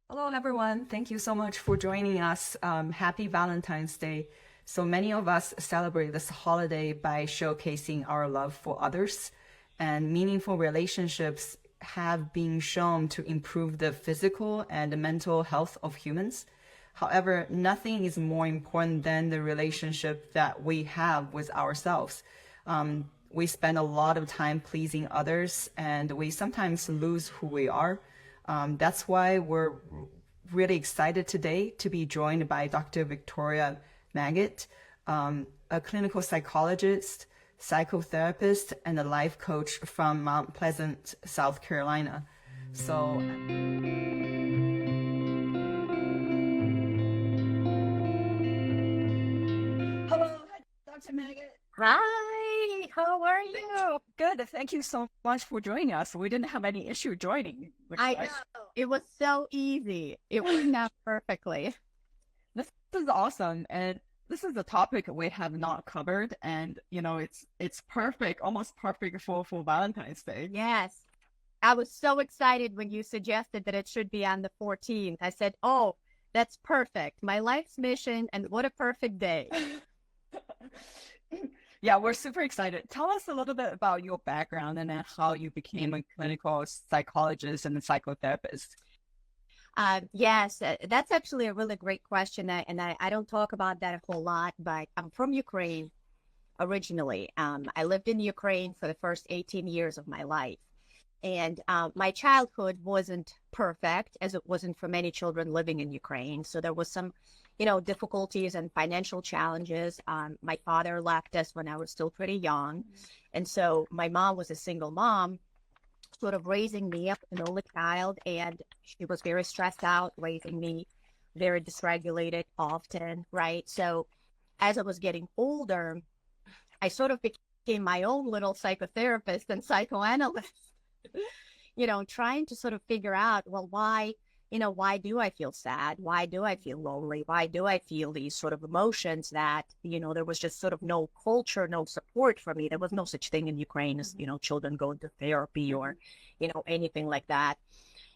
Hello, everyone. Thank you so much for joining us. Happy Valentine's Day. So many of us celebrate this holiday by showcasing our love for others, and meaningful relationships have been shown to improve the physical and mental health of humans. However, nothing is more important than the relationship that we have with ourselves. We spend a lot of time pleasing others, and we sometimes lose who we are. That's why we're really excited today to be joined by Dr. Vikroiya Magid, a clinical psychologist, psychotherapist, and a life coach from Mount Pleasant, South Carolina. So, hello, Dr. Magid. Hi, how are you? Good. Thank you so much for joining us. We didn't have any issue joining. I know. It was so easy. It worked out perfectly. This is awesome, and this is a topic we have not covered, and it's perfect, almost perfect for Valentine's Day. Yes. I was so excited when you suggested that it should be on the 14th. I said, oh, that's perfect. My life's mission, and what a perfect day. Yeah, we're super excited. Tell us a little bit about your background and then how you became a clinical psychologist and a psychotherapist. Yes, that's actually a really great question. I don't talk about that a whole lot, but I'm from Ukraine originally. I lived in Ukraine for the first 18 years of my life. And my childhood wasn't perfect, as it wasn't for many children living in Ukraine. So there was some, difficulties and financial challenges. My father left us when I was still pretty young. And so my mom was a single mom, sort of raising me up, an only child. And she was very stressed out, raising me, very dysregulated often, right? So as I was getting older, I sort of became my own little psychotherapist and psychoanalyst, trying to sort of figure out, well, why do I feel sad? Why do I feel lonely? Why do I feel these sort of emotions that, there was just sort of no culture, no support for me. There was no such thing in Ukraine as, children going to therapy or, anything like that.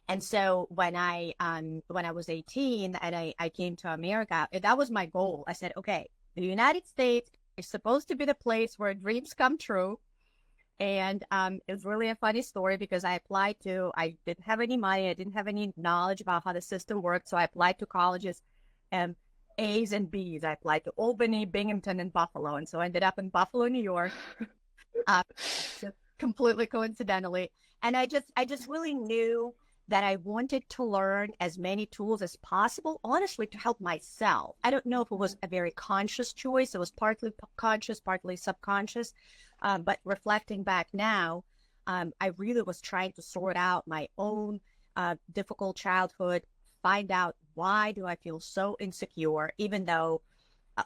And so when I was 18 and I came to America, that was my goal. I said, okay, the United States is supposed to be the place where dreams come true. And it's really a funny story because I didn't have any money. I didn't have any knowledge about how the system worked. So I applied to colleges, um, A's and B's. I applied to Albany, Binghamton, and Buffalo. And so I ended up in Buffalo, New York, uh, just completely coincidentally. And I just really knew that I wanted to learn as many tools as possible, honestly, to help myself. I don't know if it was a very conscious choice. It was partly conscious, partly subconscious. But reflecting back now, I really was trying to sort out my own difficult childhood, find out why do I feel so insecure, even though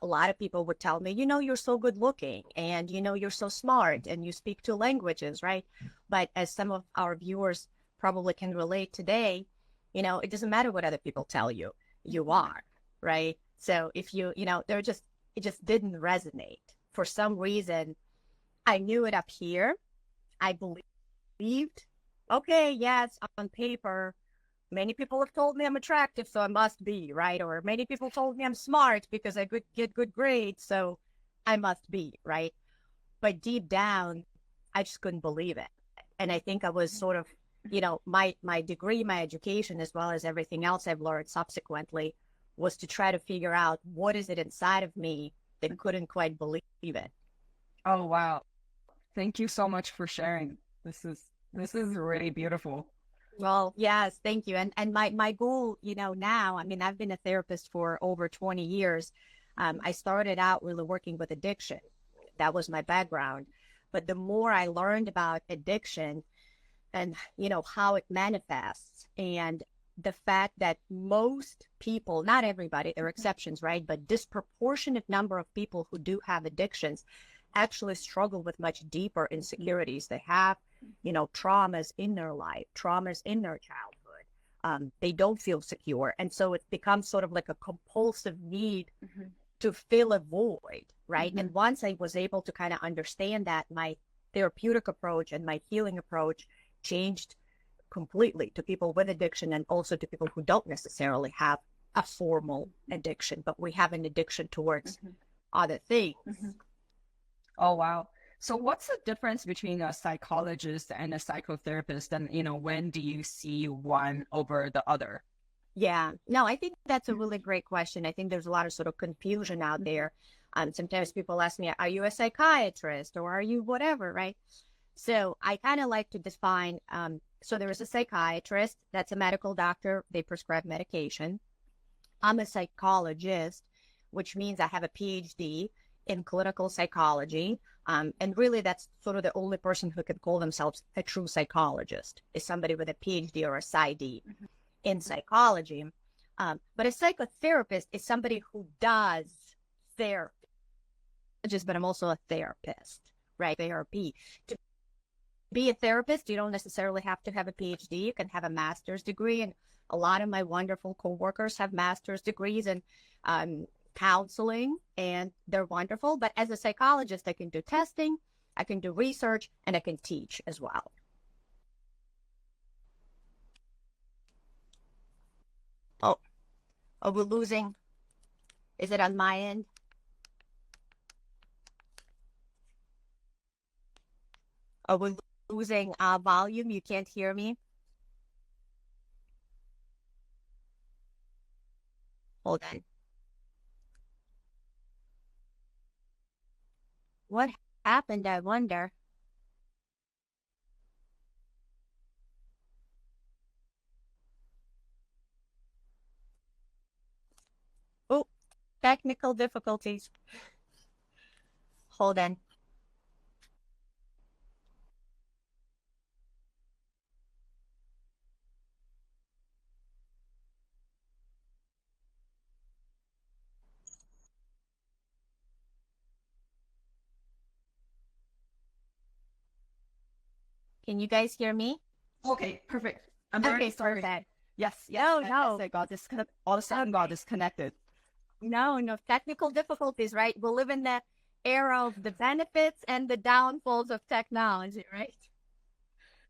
a lot of people would tell me, you're so good looking and, you're so smart and you speak two languages, right? But as some of our viewers probably can relate today, it doesn't matter what other people tell you, you are, right? So if it just didn't resonate for some reason. I knew it up here. I believed, okay, yes, on paper, many people have told me I'm attractive, so I must be, right? Or many people told me I'm smart because I could get good grades, so I must be, right? But deep down, I just couldn't believe it. And I think I was sort of, my degree, my education, as well as everything else I've learned subsequently, was to try to figure out what is it inside of me that couldn't quite believe it. Oh, wow. Thank you so much for sharing. This is really beautiful. Well, yes, thank you. And my goal, now, I mean, I've been a therapist for over 20 years. I started out really working with addiction. That was my background. But the more I learned about addiction and, how it manifests and the fact that most people, not everybody, there are exceptions, right? But disproportionate number of people who do have addictions actually struggle with much deeper insecurities. They have, traumas in their life, traumas in their childhood. They don't feel secure. And so it becomes sort of like a compulsive need to fill a void, right? And once I was able to kind of understand that, my therapeutic approach and my healing approach changed completely to people with addiction and also to people who don't necessarily have a formal addiction, but we have an addiction towards other things. Oh, wow. So what's the difference between a psychologist and a psychotherapist? And, when do you see one over the other? Yeah, no, I think that's a really great question. I think there's a lot of sort of confusion out there. Sometimes people ask me, are you a psychiatrist or are you whatever, right? So I kind of like to define, so there is a psychiatrist, that's a medical doctor, they prescribe medication. I'm a psychologist, which means I have a PhD in clinical psychology. And really, that's sort of the only person who can call themselves a true psychologist is somebody with a PhD or a PsyD in psychology. But a psychotherapist is somebody who does therapy, but I'm also a therapist, right? Therapy. To be a therapist, you don't necessarily have to have a PhD. You can have a master's degree. And a lot of my wonderful coworkers have master's degrees in counseling, and they're wonderful. But as a psychologist, I can do testing, I can do research, and I can teach as well. Oh, are we losing? Is it on my end? Are we losing volume? You can't hear me? Hold on. What happened, I wonder? Oh, technical difficulties. Hold on. Can you guys hear me? Okay, perfect. I'm very sorry. Perfect. Yes, No, yes, no. I got disconnected. All of a sudden got disconnected. No, technical difficulties, right? We live in the era of the benefits and the downfalls of technology, right?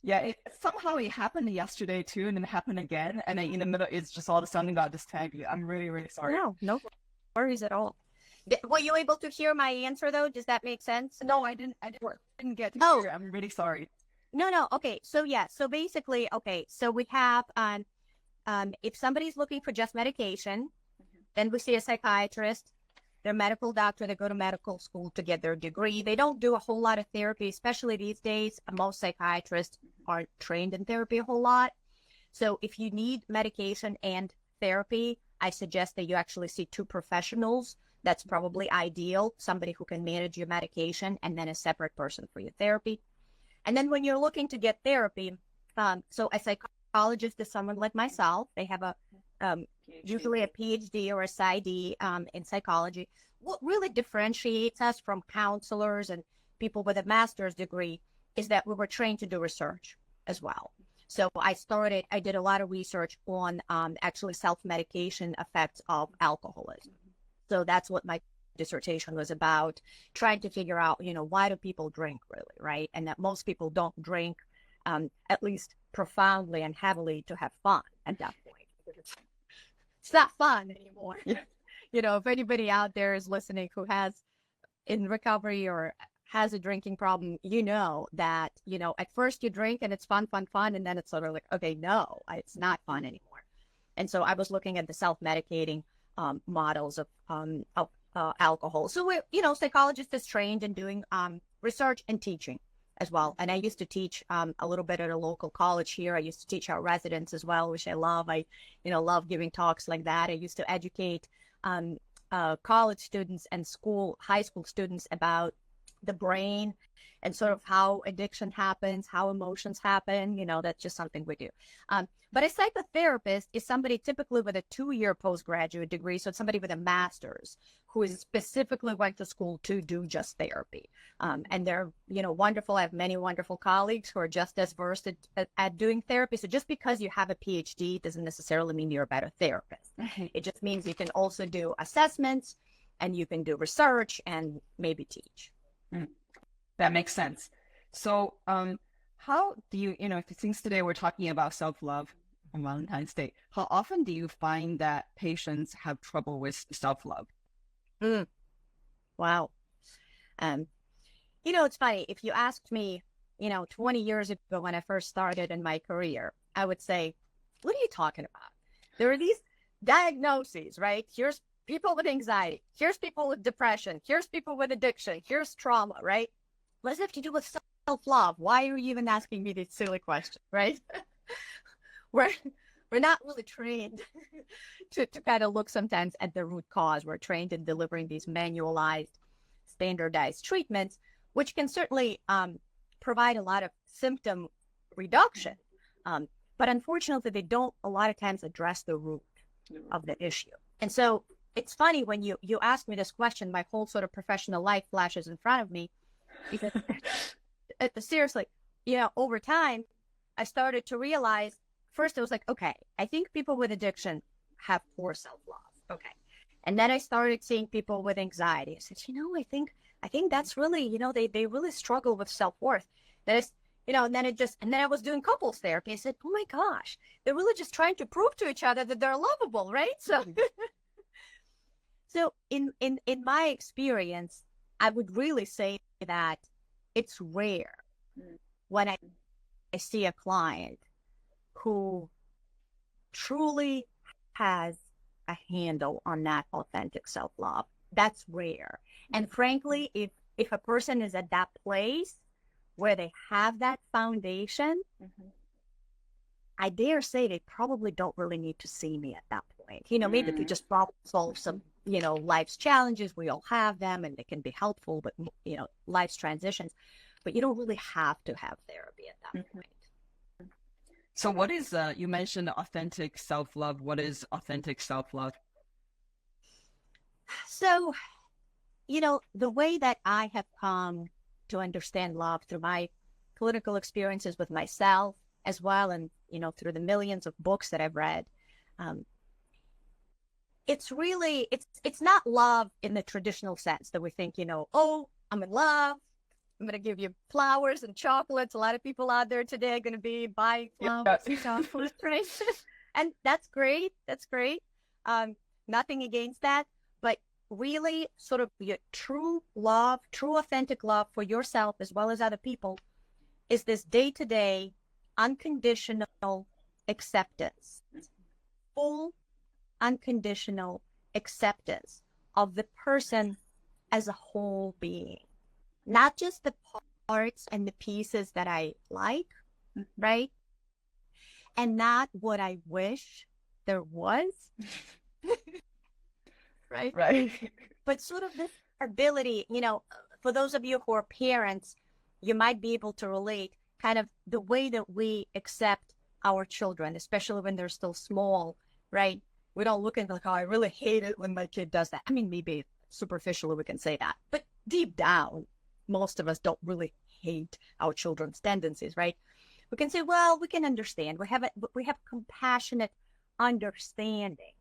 Yeah, somehow it happened yesterday too, and then it happened again, and then in the middle, it's just all of a sudden got disconnected. I'm really, really sorry. No worries at all. Were you able to hear my answer though? Does that make sense? No, I didn't get to hear. I'm really sorry. No. Okay. So yeah. So basically, okay. So we have if somebody's looking for just medication, then we see a psychiatrist. They're a medical doctor. They go to medical school to get their degree. They don't do a whole lot of therapy, especially these days. Most psychiatrists aren't trained in therapy a whole lot. So if you need medication and therapy, I suggest that you actually see two professionals. That's probably ideal. Somebody who can manage your medication and then a separate person for your therapy. And then when you're looking to get therapy, so a psychologist is someone like myself. They have a usually a PhD or a PsyD in psychology. What really differentiates us from counselors and people with a master's degree is that we were trained to do research as well. So I did a lot of research on actually self-medication effects of alcoholism. So that's what my dissertation was about, trying to figure out, why do people drink really, right? And that most people don't drink at least profoundly and heavily to have fun at that point. It's not fun anymore. Yeah. If anybody out there is listening who has in recovery or has a drinking problem, that, at first you drink and it's fun. And then it's sort of like, okay, no, it's not fun anymore. And so I was looking at the self-medicating models of alcohol. So we're, psychologist is trained in doing research and teaching as well. And I used to teach a little bit at a local college here. I used to teach our residents as well, which I love. I, love giving talks like that. I used to educate college students and high school students about the brain and sort of how addiction happens, how emotions happen. That's just something we do. But a psychotherapist is somebody typically with a 2-year postgraduate degree. So it's somebody with a master's who is specifically went to school to do just therapy. And they're, wonderful. I have many wonderful colleagues who are just as versed at doing therapy. So just because you have a PhD doesn't necessarily mean you're a better therapist. It just means you can also do assessments and you can do research and maybe teach. That makes sense. So, how do you, since today we're talking about self-love on Valentine's Day, how often do you find that patients have trouble with self-love? Mm, wow. Um, it's funny. If you asked me, 20 years ago when I first started in my career, I would say, what are you talking about? There are these diagnoses, right? Here's people with anxiety. Here's people with depression. Here's people with addiction. Here's trauma, right? What does it have to do with self-love? Why are you even asking me this silly question, right? we're we're not really trained to kind of look sometimes at the root cause. We're trained in delivering these manualized, standardized treatments, which can certainly provide a lot of symptom reduction. But unfortunately, they don't a lot of times address the root of the issue. And so it's funny when you ask me this question, my whole sort of professional life flashes in front of me because seriously, over time, I started to realize first it was like, okay, I think people with addiction have poor self-love. Okay. And then I started seeing people with anxiety. I said, I think that's really, they really struggle with self-worth. That is, and then I was doing couples therapy. I said, oh my gosh, they're really just trying to prove to each other that they're lovable, right? So, so in my experience, I would really say that it's rare when I see a client who truly has a handle on that authentic self-love. That's rare. And frankly, if a person is at that place where they have that foundation, I dare say they probably don't really need to see me at that point. Maybe they just problem solve some, life's challenges. We all have them and they can be helpful, but, life's transitions. But you don't really have to have therapy at that point. So what is, you mentioned authentic self-love. What is authentic self-love? So, the way that I have come to understand love through my clinical experiences with myself as well, and, through the millions of books that I've read, it's really, it's not love in the traditional sense that we think, oh, I'm in love. I'm going to give you flowers and chocolates. A lot of people out there today are going to be buying flowers and chocolates, right? And that's great. That's great. Nothing against that. But really sort of your true love, true authentic love for yourself as well as other people is this day-to-day unconditional acceptance, full unconditional acceptance of the person as a whole being. Not just the parts and the pieces that I like, right? And not what I wish there was, right? Right. But sort of this ability, for those of you who are parents, you might be able to relate kind of the way that we accept our children, especially when they're still small, right? We don't look at like, oh, I really hate it when my kid does that. I mean, maybe superficially we can say that, but deep down, most of us don't really hate our children's tendencies, right? We can say, well, we can understand. We have compassionate understanding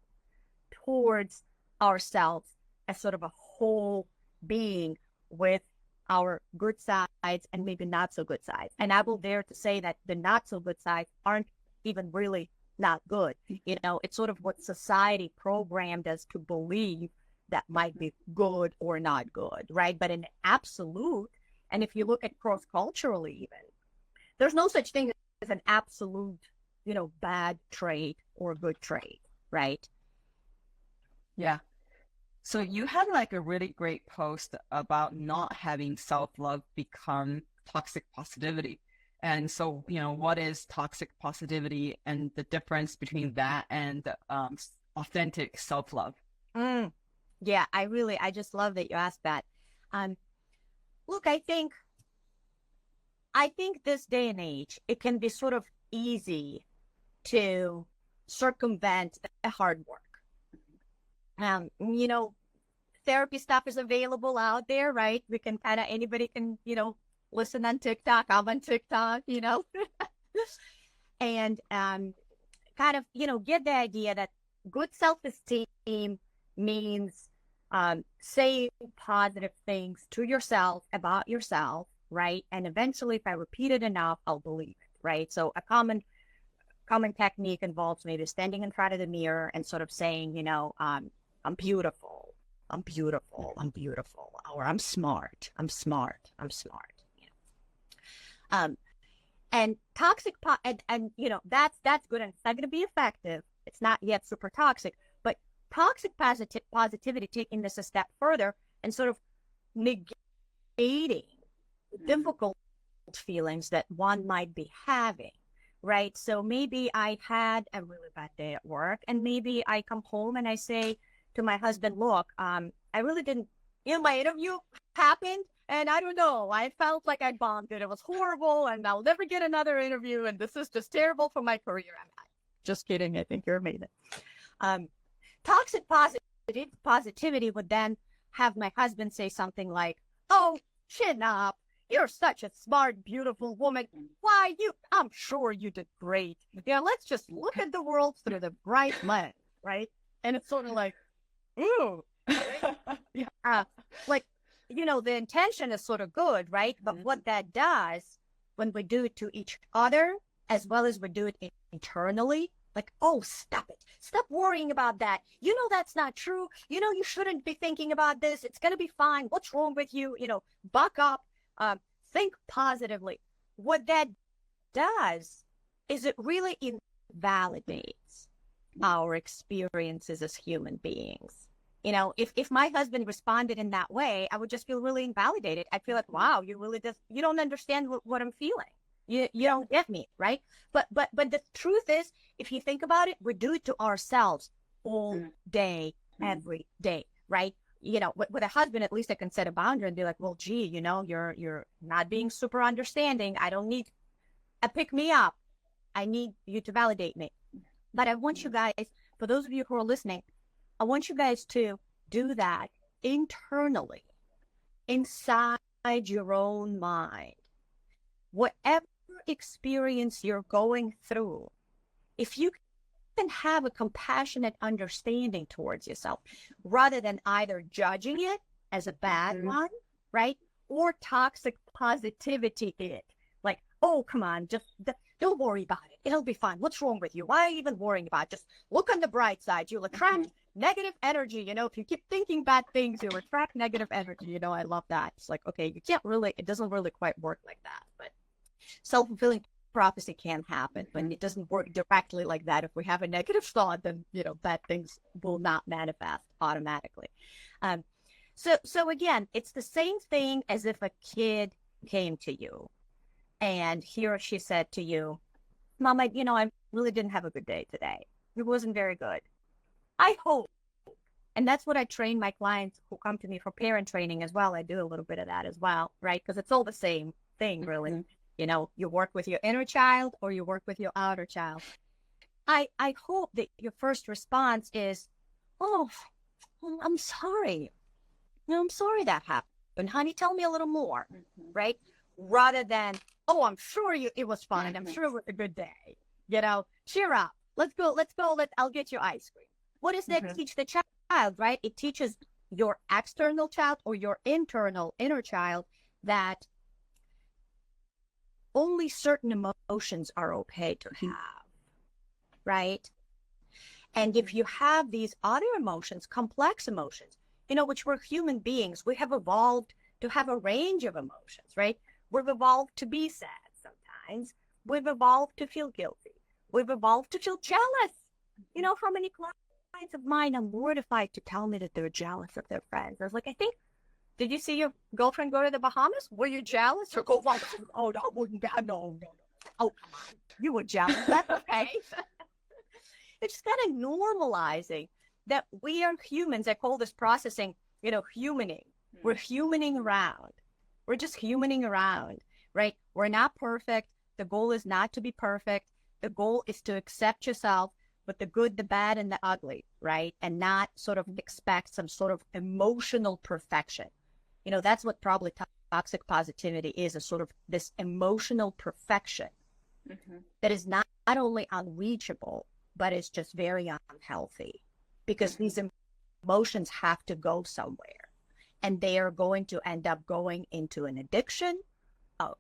towards ourselves as sort of a whole being with our good sides and maybe not so good sides. And I will dare to say that the not so good sides aren't even really not good. It's sort of what society programmed us to believe that might be good or not good, right? But in absolute, and if you look at cross-culturally even, there's no such thing as an absolute, bad trait or good trait, right? Yeah. So you had like a really great post about not having self-love become toxic positivity. And so, what is toxic positivity and the difference between that and authentic self-love? Yeah, I just love that you asked that. Look, I think this day and age, it can be sort of easy to circumvent the hard work. Therapy stuff is available out there, right? Anybody can, listen on TikTok. I'm on TikTok, and kind of, get the idea that good self-esteem means saying positive things to yourself about yourself, right? And eventually, if I repeat it enough, I'll believe it, right? So a common technique involves maybe standing in front of the mirror and sort of saying, I'm beautiful, I'm beautiful, I'm beautiful, or I'm smart, I'm smart, I'm smart. Um, and toxic, and that's good, and it's not going to be effective. It's not yet super toxic, but toxic positivity, taking this a step further and sort of negating difficult feelings that one might be having, right? So maybe I had a really bad day at work, and maybe I come home and I say to my husband, look, I really didn't, my interview happened, and I don't know, I felt like I bombed it. It was horrible, and I'll never get another interview, and this is just terrible for my career. I'm just kidding. I think you're amazing. Toxic positivity would then have my husband say something like, oh, chin up. You're such a smart, beautiful woman. Why, I'm sure you did great. Let's just look at the world through the bright lens, right? And it's sort of like, ooh. Yeah. The intention is sort of good, right? But what that does when we do it to each other, as well as we do it internally, like, oh, stop it. Stop worrying about that. That's not true. You shouldn't be thinking about this. It's going to be fine. What's wrong with you? Buck up. Think positively. What that does is it really invalidates our experiences as human beings. If my husband responded in that way, I would just feel really invalidated. I'd feel like, wow, you don't understand what I'm feeling. You don't get me, right? But the truth is, if you think about it, we do it to ourselves all day, every day, right? With a husband, at least I can set a boundary and be like, well, gee, you're not being super understanding. I don't need a pick me up. I need you to validate me. But I want you guys, for those of you who are listening, I want you guys to do that internally, inside your own mind. Whatever experience you're going through, if you can have a compassionate understanding towards yourself, rather than either judging it as a bad one, right? Or toxic positivity it. Like, oh, come on, just don't worry about it. It'll be fine. What's wrong with you? Why are you even worrying about it? Just look on the bright side. You'll attract negative energy. If you keep thinking bad things, you'll attract negative energy. I love that. It's like, okay, it doesn't really quite work like that. But self-fulfilling prophecy can happen, but it doesn't work directly like that. If we have a negative thought, then, bad things will not manifest automatically. So again, it's the same thing as if a kid came to you and he or she said to you, Mom, I really didn't have a good day today. It wasn't very good. I hope. And that's what I train my clients who come to me for parent training as well. I do a little bit of that as well, right? Because it's all the same thing, really. You work with your inner child or you work with your outer child. I hope that your first response is, oh, I'm sorry. I'm sorry that happened. Honey, tell me a little more, right? Rather than, oh, I'm sure it was fun. I'm sure it was a good day. Cheer up. Let's go. I'll get you ice cream. What does that teach the child, right? It teaches your external child or your inner child that only certain emotions are okay to have, right? And if you have these other emotions, complex emotions, which we're human beings, we have evolved to have a range of emotions, right? We've evolved to be sad sometimes. We've evolved to feel guilty. We've evolved to feel jealous. How many clients of mine are mortified to tell me that they're jealous of their friends? I was like, did you see your girlfriend go to the Bahamas? Were you jealous? Or go, oh, no, no. Oh, come on. You were jealous. That's okay. It's just kind of normalizing that we are humans. I call this processing, humaning. We're humaning around. We're just humaning around, right? We're not perfect. The goal is not to be perfect. The goal is to accept yourself with the good, the bad, and the ugly, right? And not sort of expect some sort of emotional perfection. That's what probably toxic positivity is, a sort of this emotional perfection that is not only unreachable, but is just very unhealthy, because these emotions have to go somewhere, and they are going to end up going into an addiction,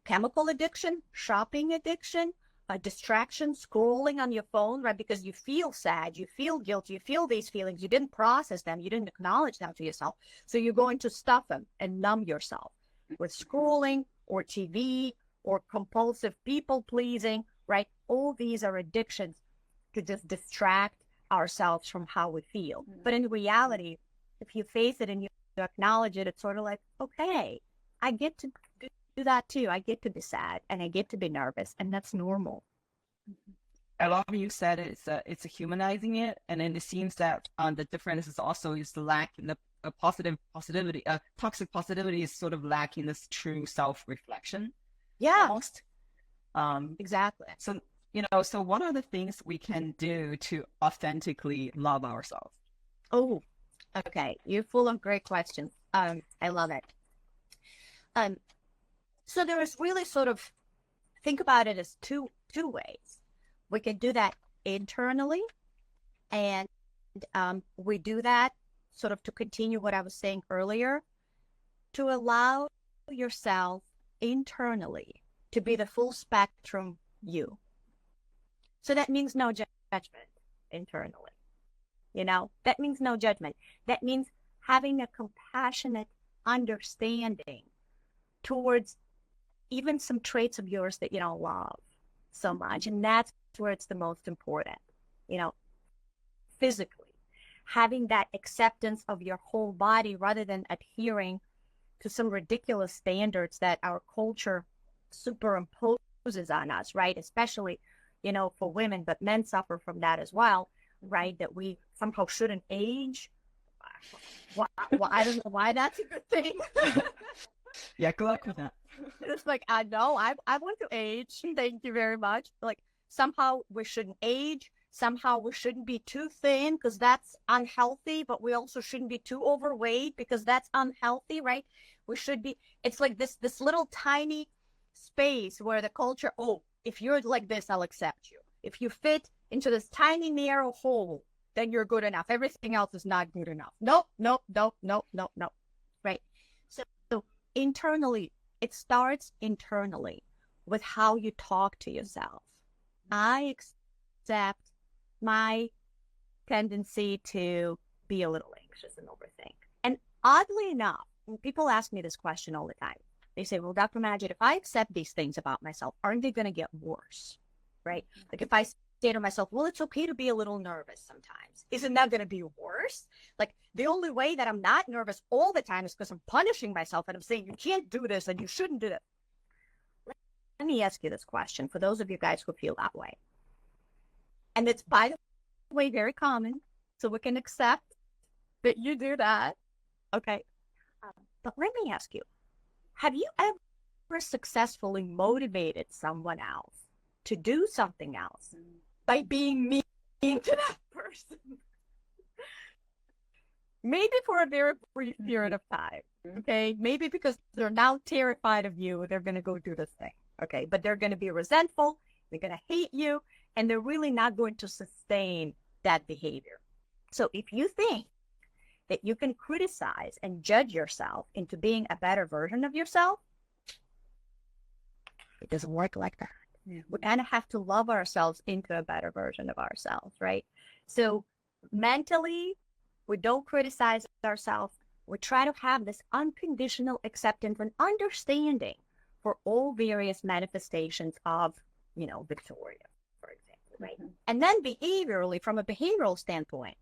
chemical addiction, shopping addiction, distraction, scrolling on your phone, right? Because you feel sad, you feel guilty, you feel these feelings, you didn't process them, you didn't acknowledge them to yourself. So you're going to stuff them and numb yourself with scrolling or TV or compulsive people pleasing, right? All these are addictions to just distract ourselves from how we feel. But in reality, if you face it and you acknowledge it, it's sort of like, okay, I get to do that too. I get to be sad and I get to be nervous, and that's normal. I love you said it's a humanizing it, and then it seems that the difference is also is the lack in the positivity, toxic positivity is sort of lacking this true self-reflection. Yeah, Almost. exactly. So so what are the things we can do to authentically love ourselves? Oh, okay. You're full of great questions. I love it. So there is really sort of, think about it as two ways. We can do that internally, and we do that sort of to continue what I was saying earlier, to allow yourself internally to be the full spectrum you. So that means no judgment internally. That means no judgment. That means having a compassionate understanding towards even some traits of yours that you don't love so much. And that's where it's the most important, physically. Having that acceptance of your whole body rather than adhering to some ridiculous standards that our culture superimposes on us, right? Especially, for women, but men suffer from that as well, right? That we somehow shouldn't age. Well, I don't know why that's a good thing. Yeah, good luck with that. It's like, I know, I want to age. Thank you very much. Like, somehow we shouldn't age. Somehow we shouldn't be too thin because that's unhealthy, but we also shouldn't be too overweight because that's unhealthy, right? We should be, it's like this little tiny space where the culture, oh, if you're like this, I'll accept you. If you fit into this tiny narrow hole, then you're good enough. Everything else is not good enough. Nope, nope, nope, nope, nope, nope. Right? So internally, it starts internally with how you talk to yourself. I accept my tendency to be a little anxious and overthink. And oddly enough, when people ask me this question all the time, they say, well, Dr. Magid, if I accept these things about myself, aren't they going to get worse? Right? Like if I say to myself, well, it's okay to be a little nervous sometimes. Isn't that going to be worse? Like the only way that I'm not nervous all the time is because I'm punishing myself and I'm saying, you can't do this and you shouldn't do that. Let me ask you this question for those of you guys who feel that way. And it's, by the way, very common. So we can accept that you do that. Okay. But let me ask you, have you ever successfully motivated someone else to do something else by being mean to that person? Maybe for a very brief period of time. Okay. Maybe because they're now terrified of you, they're going to go do this thing. Okay. But they're going to be resentful. They're going to hate you. And they're really not going to sustain that behavior. So if you think that you can criticize and judge yourself into being a better version of yourself, it doesn't work like that. Yeah. We kind of have to love ourselves into a better version of ourselves, right? So mentally, we don't criticize ourselves. We try to have this unconditional acceptance and understanding for all various manifestations of, Viktoriya, for example, right? Mm-hmm. And then behaviorally, from a behavioral standpoint,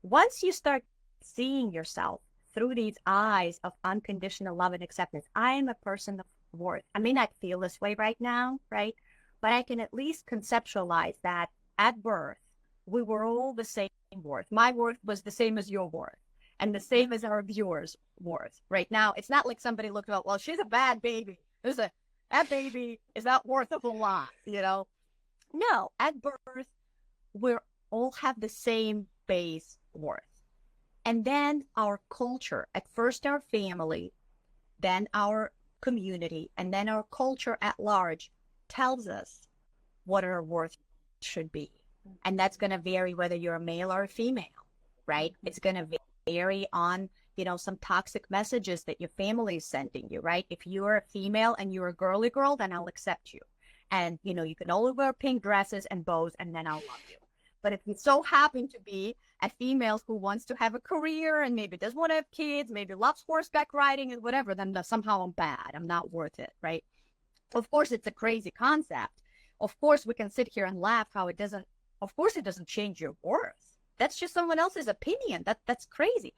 once you start seeing yourself through these eyes of unconditional love and acceptance, I am a person of worth. I may not feel this way right now, right? But I can at least conceptualize that at birth, we were all the same worth. My worth was the same as your worth and the same as our viewers' worth. Right now, it's not like somebody looked up, well, she's a bad baby. That baby is not worth a whole lot, No, at birth, we all have the same base worth. And then our culture, at first our family, then our community, and then our culture at large tells us what our worth should be. And that's going to vary whether you're a male or a female, right? It's going to vary on some toxic messages that your family is sending you, right? If you're a female and you're a girly girl, then I'll accept you. And, you can only wear pink dresses and bows, and then I'll love you. But if you so happen to be a female who wants to have a career and maybe doesn't want to have kids, maybe loves horseback riding and whatever, then somehow I'm bad. I'm not worth it, right? Of course, it's a crazy concept. Of course, we can sit here and laugh how it doesn't, of course, it doesn't change your worth. That's just someone else's opinion. That's crazy.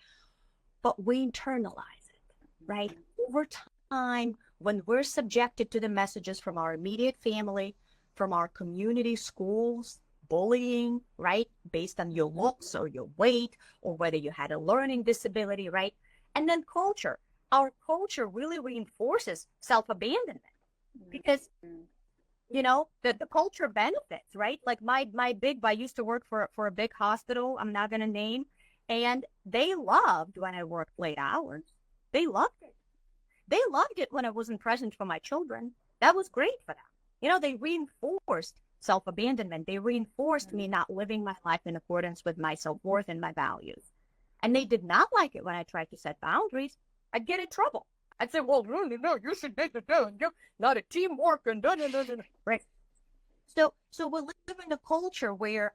But we internalize it, right? Over time, when we're subjected to the messages from our immediate family, from our community, schools, bullying, right? Based on your looks or your weight, or whether you had a learning disability, right? And then culture. Our culture really reinforces self-abandonment because, the culture benefits, right? Like I used to work for a big hospital, I'm not going to name, and they loved when I worked late hours. They loved it. They loved it when I wasn't present for my children. That was great for them. They reinforced self-abandonment. They reinforced me not living my life in accordance with my self-worth and my values. And they did not like it when I tried to set boundaries. I'd get in trouble. I'd say, well, really, no, you should make it down. You're not a teamwork and da. Right. So we live in a culture where,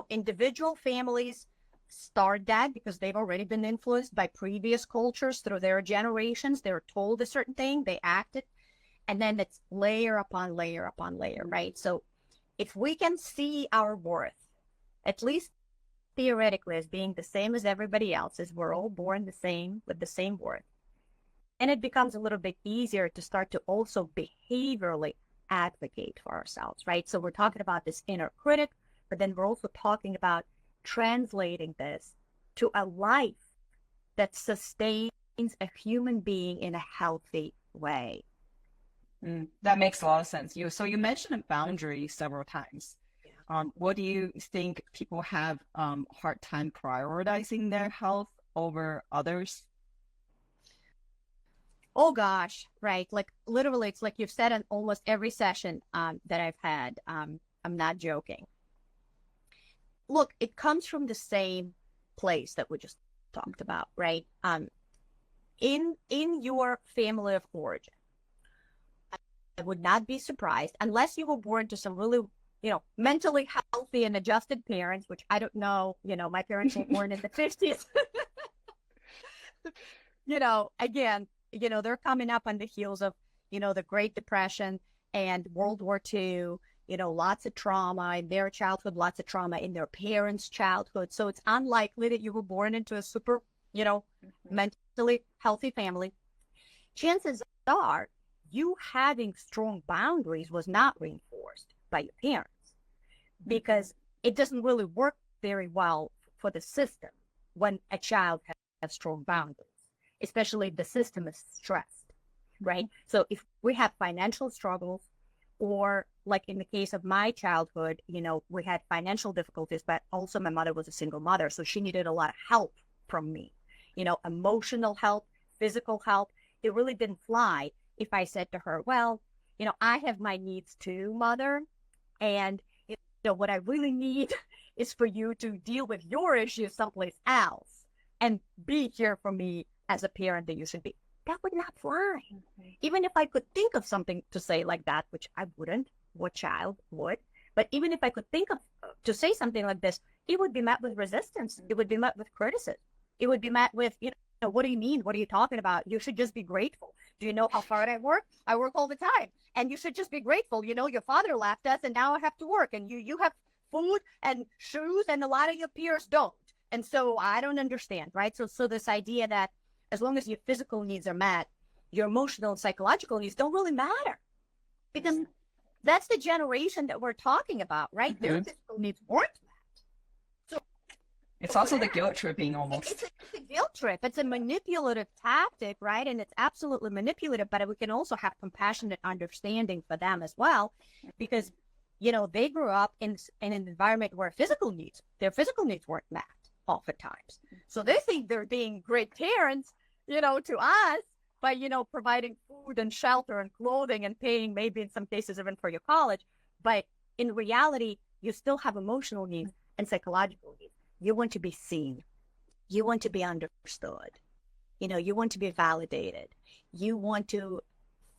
individual families start that because they've already been influenced by previous cultures through their generations. They're told a certain thing, they act it, and then it's layer upon layer upon layer, right? So if we can see our worth, at least theoretically, as being the same as everybody else, as we're all born the same with the same worth, and it becomes a little bit easier to start to also behaviorally advocate for ourselves, right? So we're talking about this inner critic, but then we're also talking about translating this to a life that sustains a human being in a healthy way. That makes a lot of sense. You mentioned boundaries several times. What do you think people have hard time prioritizing their health over others? Oh gosh, right. Like literally, it's like you've said in almost every session that I've had. I'm not joking. Look, it comes from the same place that we just talked about, right? In your family of origin, I would not be surprised unless you were born to some really, mentally healthy and adjusted parents, which I don't know. My parents were born in the 50s. Again, they're coming up on the heels of, the Great Depression and World War II, lots of trauma in their childhood, lots of trauma in their parents' childhood. So it's unlikely that you were born into a super, mentally healthy family. Chances are you having strong boundaries was not reinforced by your parents because it doesn't really work very well for the system when a child has strong boundaries, especially if the system is stressed, right? So if we have financial struggles, or like in the case of my childhood, we had financial difficulties, but also my mother was a single mother. So she needed a lot of help from me, emotional help, physical help. It really didn't fly if I said to her, well, I have my needs too, mother. And, what I really need is for you to deal with your issues someplace else and be here for me as a parent that you should be. That would not fly. Even if I could think of something to say like that, which I wouldn't, what child would, but even if I could think of to say something like this, it would be met with resistance. It would be met with criticism. It would be met with, what do you mean? What are you talking about? You should just be grateful. Do you know how hard I work? I work all the time. And you should just be grateful. Your father left us and now I have to work. And you have food and shoes and a lot of your peers don't. And so I don't understand, right? So this idea that as long as your physical needs are met, your emotional and psychological needs don't really matter. Because that's the generation that we're talking about, right? Their physical needs weren't met. So it's also the guilt tripping almost. It's a guilt trip. It's a manipulative tactic, right? And it's absolutely manipulative, but we can also have compassionate understanding for them as well, because, they grew up in an environment where their physical needs weren't met oftentimes. So they think they're being great parents, to us by, providing food and shelter and clothing and paying maybe in some cases even for your college. But in reality, you still have emotional needs and psychological needs. You want to be seen. You want to be understood. You want to be validated. You want to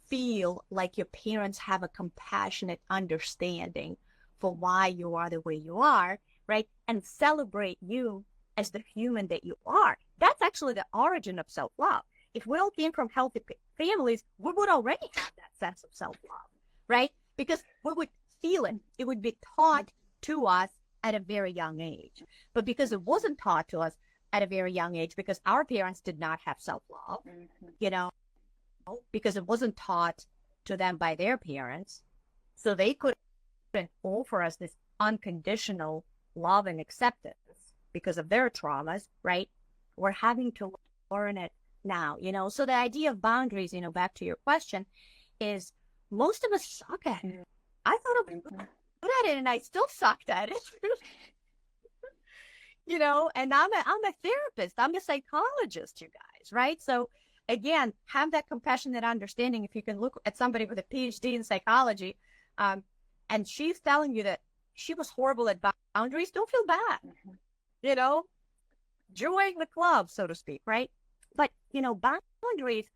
feel like your parents have a compassionate understanding for why you are the way you are, right? And celebrate you as the human that you are. That's actually the origin of self-love. If we all came from healthy families, we would already have that sense of self-love, right? Because we would feel it. It would be taught to us at a very young age. But because it wasn't taught to us at a very young age, because our parents did not have self-love, because it wasn't taught to them by their parents, so they couldn't offer us this unconditional love and acceptance because of their traumas, right? We're having to learn it now, So the idea of boundaries, back to your question, is most of us suck at it. I thought I was good at it, and I still sucked at it. And I'm a therapist. I'm a psychologist, you guys, right? So again, have that compassionate understanding. If you can look at somebody with a PhD in psychology, and she's telling you that she was horrible at boundaries, don't feel bad, join the club, so to speak, right? But, boundaries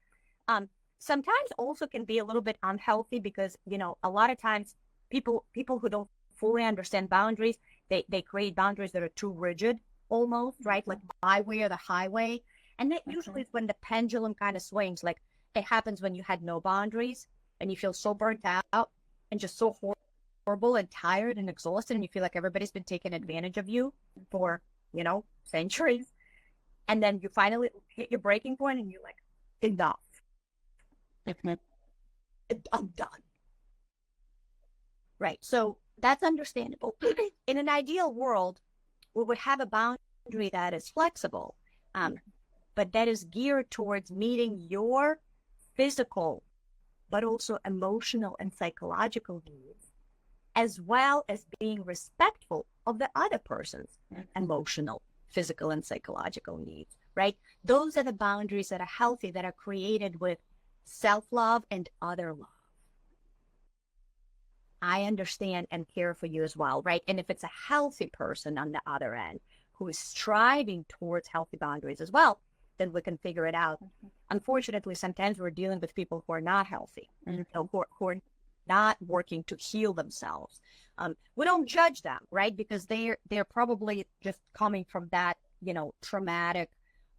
sometimes also can be a little bit unhealthy because, a lot of times people who don't fully understand boundaries, they create boundaries that are too rigid almost, right? Like my way or the highway. And that usually is when the pendulum kind of swings. Like it happens when you had no boundaries and you feel so burnt out and just so horrible and tired and exhausted. And you feel like everybody's been taking advantage of you for, centuries. And then you finally hit your breaking point and you're like, enough. I'm done. Right. So that's understandable. In an ideal world, we would have a boundary that is flexible, but that is geared towards meeting your physical, but also emotional and psychological needs, as well as being respectful of the other person's emotional, physical, and psychological needs, right? Those are the boundaries that are healthy, that are created with self-love and other love. I understand and care for you as well, right? And if it's a healthy person on the other end who is striving towards healthy boundaries as well, then we can figure it out. Unfortunately, sometimes we're dealing with people who are not healthy, who are not working to heal themselves. We don't judge them, right? Because they're probably just coming from that, traumatic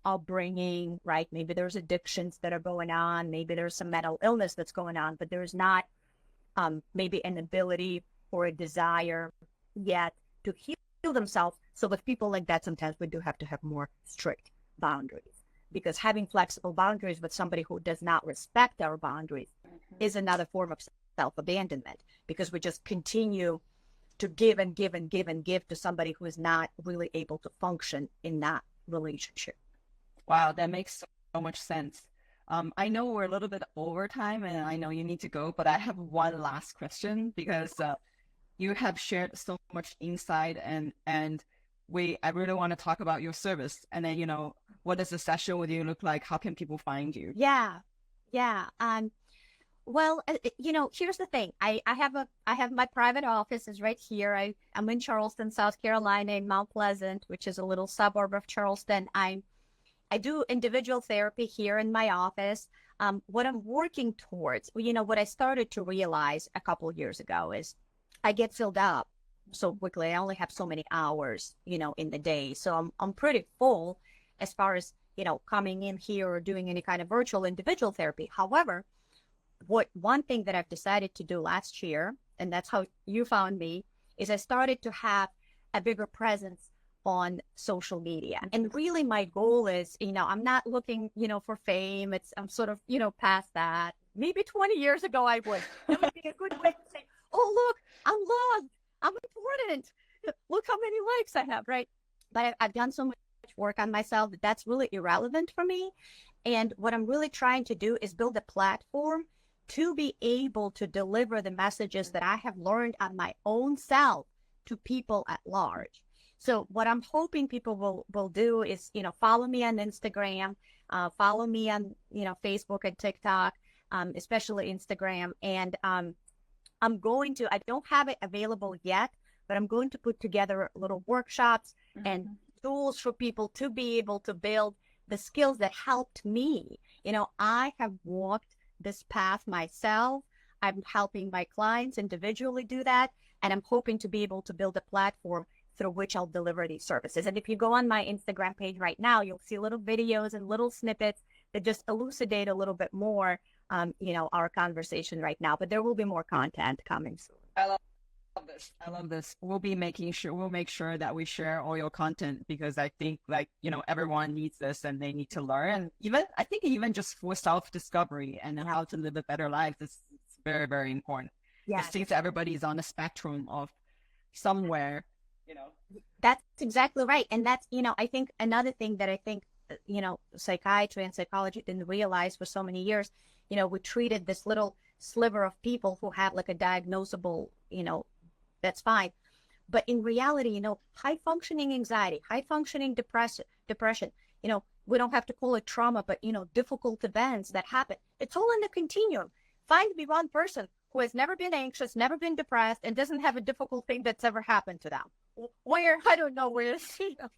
upbringing, right? Maybe there's addictions that are going on. Maybe there's some mental illness that's going on, but there's not maybe an ability or a desire yet to heal themselves. So with people like that, sometimes we do have to have more strict boundaries, because having flexible boundaries with somebody who does not respect our boundaries is another form of self-abandonment, because we just continue to give and give and give and give to somebody who is not really able to function in that relationship. Wow, that makes so much sense. I know we're a little bit over time and I know you need to go, but I have one last question because you have shared so much insight and I really want to talk about your service. And then, what does a session with you look like? How can people find you? Yeah. Well, here's the thing. I have my private office is right here. I'm in Charleston, South Carolina, in Mount Pleasant, which is a little suburb of Charleston. I do individual therapy here in my office. What I'm working towards, what I started to realize a couple of years ago is I get filled up so quickly. I only have so many hours, in the day. So I'm pretty full as far as, coming in here or doing any kind of virtual individual therapy. However, one thing that I've decided to do last year, and that's how you found me, is I started to have a bigger presence on social media. And really my goal is, I'm not looking, for fame. I'm sort of, past that. Maybe 20 years ago I would. That would be a good way to say, oh, look, I'm loved. I'm important. Look how many likes I have, right? But I've done so much work on myself that that's really irrelevant for me. And what I'm really trying to do is build a platform to be able to deliver the messages that I have learned on my own self to people at large. So what I'm hoping people will do is, follow me on Instagram, follow me on, Facebook and TikTok, especially Instagram. And I don't have it available yet, but I'm going to put together little workshops and tools for people to be able to build the skills that helped me. You know, I have walked this path myself. I'm helping my clients individually do that. And I'm hoping to be able to build a platform through which I'll deliver these services. And if you go on my Instagram page right now, you'll see little videos and little snippets that just elucidate a little bit more, you know, our conversation right now. But there will be more content coming soon. I love this. I love this. We'll make sure that we share all your content, because I think, like, you know, everyone needs this and they need to learn. And I think even just for self-discovery and how to live a better life, it's very, very important. Yeah. It seems everybody is on a spectrum of somewhere, you know. That's exactly right. And that's, you know, I think another thing that I think, you know, psychiatry and psychology didn't realize for so many years, you know, we treated this little sliver of people who have like a diagnosable, you know, that's fine. But in reality, you know, high functioning anxiety, high functioning depression, you know, we don't have to call it trauma, but, you know, difficult events that happen. It's all in the continuum. Find me one person who has never been anxious, never been depressed, and doesn't have a difficult thing that's ever happened to them. Where, I don't know where to see them.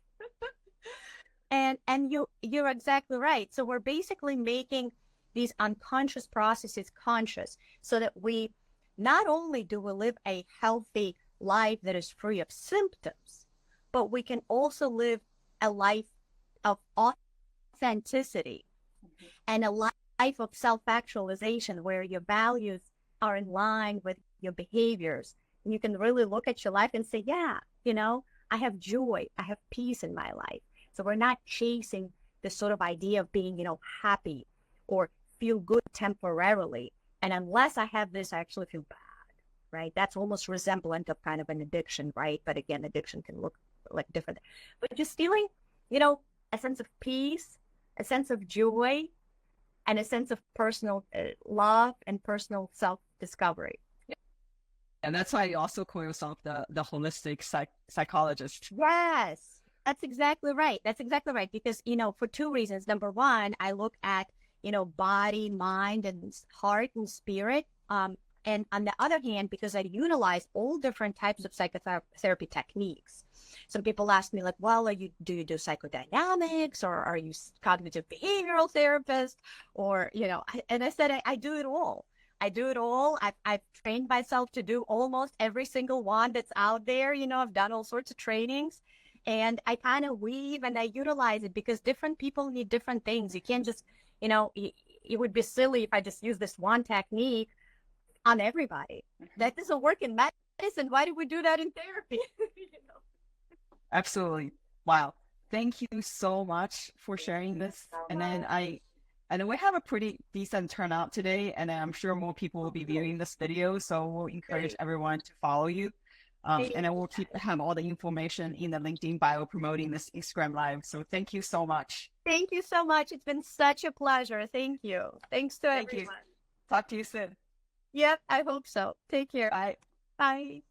And you're exactly right. So we're basically making these unconscious processes conscious, so that we not only do we live a healthy life that is free of symptoms, but we can also live a life of authenticity and a life of self-actualization, where your values are in line with your behaviors. And you can really look at your life and say, yeah, you know, I have joy, I have peace in my life. So we're not chasing this sort of idea of being, you know, happy or feel good temporarily. And unless I have this, I actually feel bad, right? That's almost resemblant of kind of an addiction, right? But again, addiction can look like different. But just feeling, you know, a sense of peace, a sense of joy, and a sense of personal love and personal self-discovery. And that's why you also call yourself the holistic psychologist. Yes, that's exactly right. That's exactly right. Because, you know, for two reasons. Number one, I look at, you know, body, mind, and heart and spirit. And on the other hand, because I utilize all different types of psychotherapy techniques. Some people ask me like, well, do you do psychodynamics, or are you cognitive behavioral therapist? Or, you know, and I said, I do it all. I do it all. I've trained myself to do almost every single one that's out there. You know, I've done all sorts of trainings, and I kind of weave and I utilize it, because different people need different things. You can't just, you know, it would be silly if I just use this one technique on everybody. That doesn't work in medicine. Why do we do that in therapy? You know? Absolutely. Wow. Thank you so much for sharing this. And then we have a pretty decent turnout today, and I'm sure more people will be viewing this video. So we'll encourage everyone to follow you. And then we'll have all the information in the LinkedIn bio promoting this Instagram live. So thank you so much. Thank you so much. It's been such a pleasure. Thank you. Thanks to everyone. Talk to you soon. Yep, I hope so. Take care. Bye. Bye.